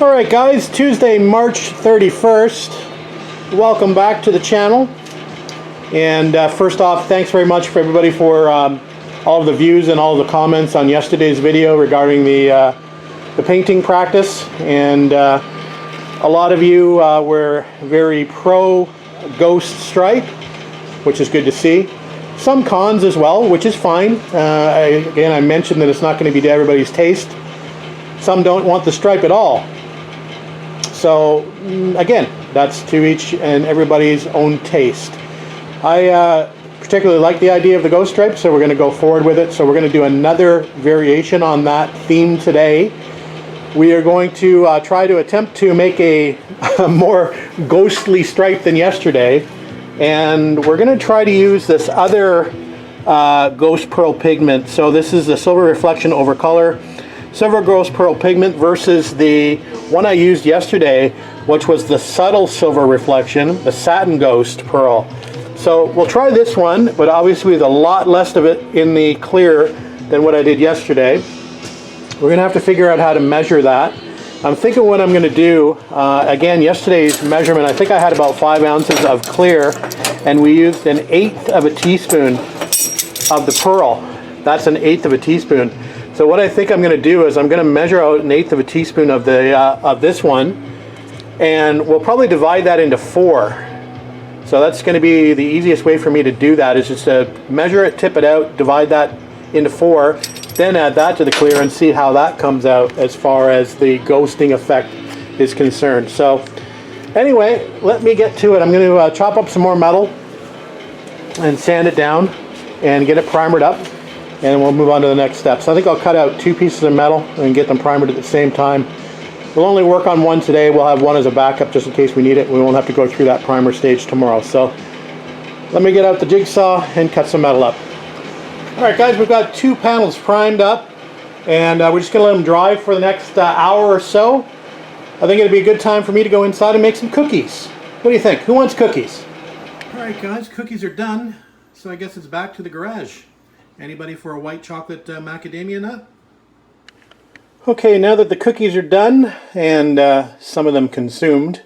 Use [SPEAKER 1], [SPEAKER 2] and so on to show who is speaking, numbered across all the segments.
[SPEAKER 1] Alright guys, Tuesday, March 31st. Welcome back to the channel. And first off, thanks very much for everybody for all of the views and all of the comments on yesterday's video regarding the painting practice. And a lot of you were very pro ghost stripe, which is good to see. Some cons as well, which is fine. Again, I mentioned that it's not going to be to everybody's taste. Some don't want the stripe at all. So again, that's to each and everybody's own taste. I particularly like the idea of the ghost stripe, so we're going to go forward with it. So we're going to do another variation on that theme today. We are going to try to attempt to make a more ghostly stripe than yesterday. And we're going to try to use this other ghost pearl pigment. So this is the silver reflection over color silver ghost pearl pigment versus the one I used yesterday, which was the subtle silver reflection, the satin ghost pearl. So we'll try this one, but obviously with a lot less of it in the clear than what I did yesterday. We're going to have to figure out how to measure that. I'm thinking what I'm going to do, again, yesterday's measurement, I think I had about 5 ounces of clear, and we used 1/8 of a teaspoon of the pearl. That's 1/8 of a teaspoon. So what I think I'm going to do is I'm going to measure out 1/8 of a teaspoon of the of this one, and we'll probably divide that into 4. So that's going to be the easiest way for me to do that, is just to measure it, tip it out, divide that into 4, then add that to the clear and see how that comes out as far as the ghosting effect is concerned. So anyway, let me get to it. I'm going to chop up some more metal and sand it down and get it primered up, and we'll move on to the next step. So I think I'll cut out 2 pieces of metal and get them primered at the same time. We'll only work on one today. We'll have one as a backup just in case we need it. We won't have to go through that primer stage tomorrow. So let me get out the jigsaw and cut some metal up. Alright guys, we've got 2 panels primed up, and we're just going to let them dry for the next hour or so. I think it'd be a good time for me to go inside and make some cookies. What do you think? Who wants cookies? Alright guys, cookies are done, so I guess it's back to the garage. Anybody for a white chocolate macadamia nut? Okay, now that the cookies are done and some of them consumed,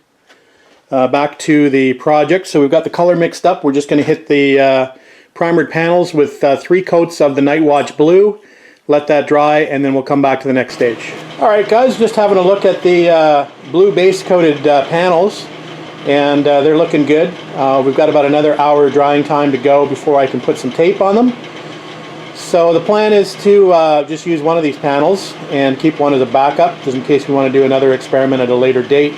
[SPEAKER 1] back to the project. So we've got the color mixed up. We're just going to hit the primered panels with 3 coats of the Night Watch blue, let that dry, and then we'll come back to the next stage. Alright guys, just having a look at the blue base coated panels, and they're looking good. We've got about another hour drying time to go before I can put some tape on them. So the plan is to just use one of these panels and keep one as a backup, just in case we want to do another experiment at a later date.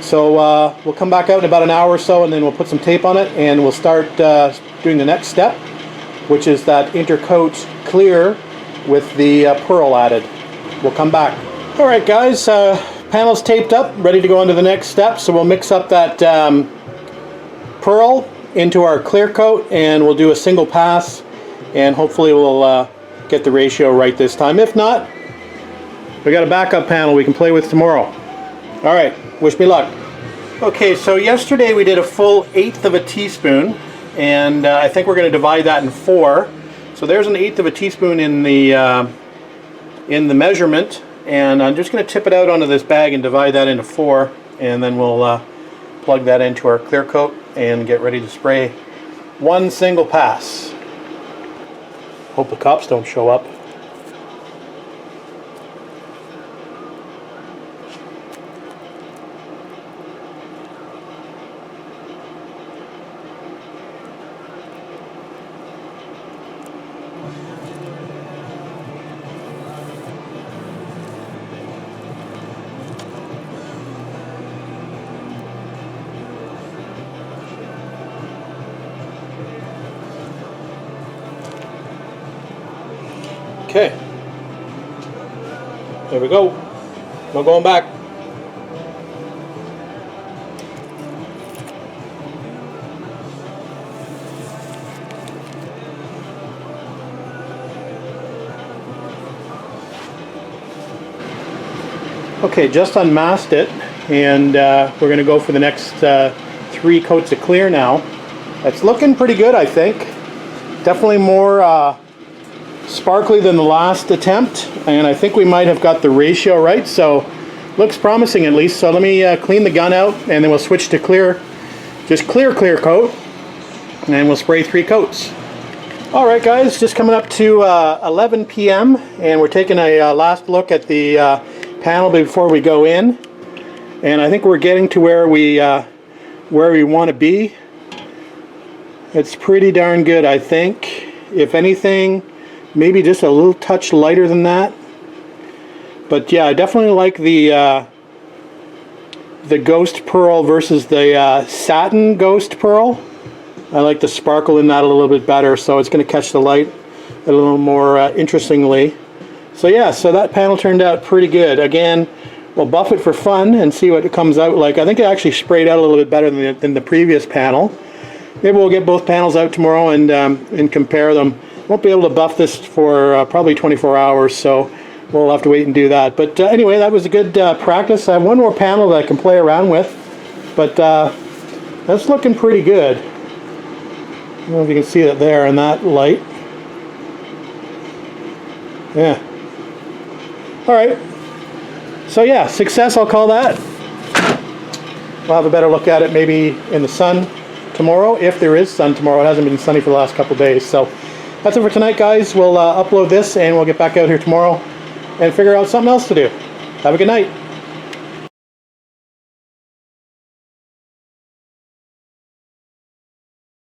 [SPEAKER 1] So we'll come back out in about an hour or so, and then we'll put some tape on it, and we'll start doing the next step, which is that intercoat clear with the pearl added. We'll come back. Alright guys, panels taped up, ready to go on to the next step. So we'll mix up that pearl into our clear coat, and we'll do a single pass, and hopefully we'll get the ratio right this time. If not, we got a backup panel we can play with tomorrow. Alright, wish me luck. Okay, so yesterday we did a full 1/8 of a teaspoon, and I think we're going to divide that in 4. So there's 1/8 of a teaspoon in the measurement, and I'm just going to tip it out onto this bag and divide that into 4, and then we'll plug that into our clear coat and get ready to spray one single pass. Hope the cops don't show up. Okay, there we go. No going back. Okay, just unmasked it, and we're going to go for the next 3 coats of clear now. It's looking pretty good, I think. Definitely more sparkly than the last attempt, and I think we might have got the ratio right. So looks promising at least. So let me clean the gun out, and then we'll switch to clear, just clear coat, and we'll spray 3 coats. Alright guys, just coming up to 11 p.m. and we're taking a last look at the panel before we go in, and I think we're getting to where we want to be. It's pretty darn good, I think. If anything, maybe just a little touch lighter than that. But yeah, I definitely like the ghost pearl versus the satin ghost pearl. I like the sparkle in that a little bit better, so it's going to catch the light a little more interestingly. So yeah, so that panel turned out pretty good. Again, we'll buff it for fun and see what it comes out like. I think it actually sprayed out a little bit better than the previous panel. Maybe we'll get both panels out tomorrow and compare them. Won't be able to buff this for probably 24 hours, so we'll have to wait and do that. But anyway, that was a good practice. I have one more panel that I can play around with, but that's looking pretty good. I don't know if you can see that there in that light. Yeah. Alright. So yeah, success, I'll call that. We'll have a better look at it maybe in the sun tomorrow, if there is sun tomorrow. It hasn't been sunny for the last couple of days. So that's it for tonight, guys. We'll upload this and we'll get back out here tomorrow and figure out something else to do. Have a good night.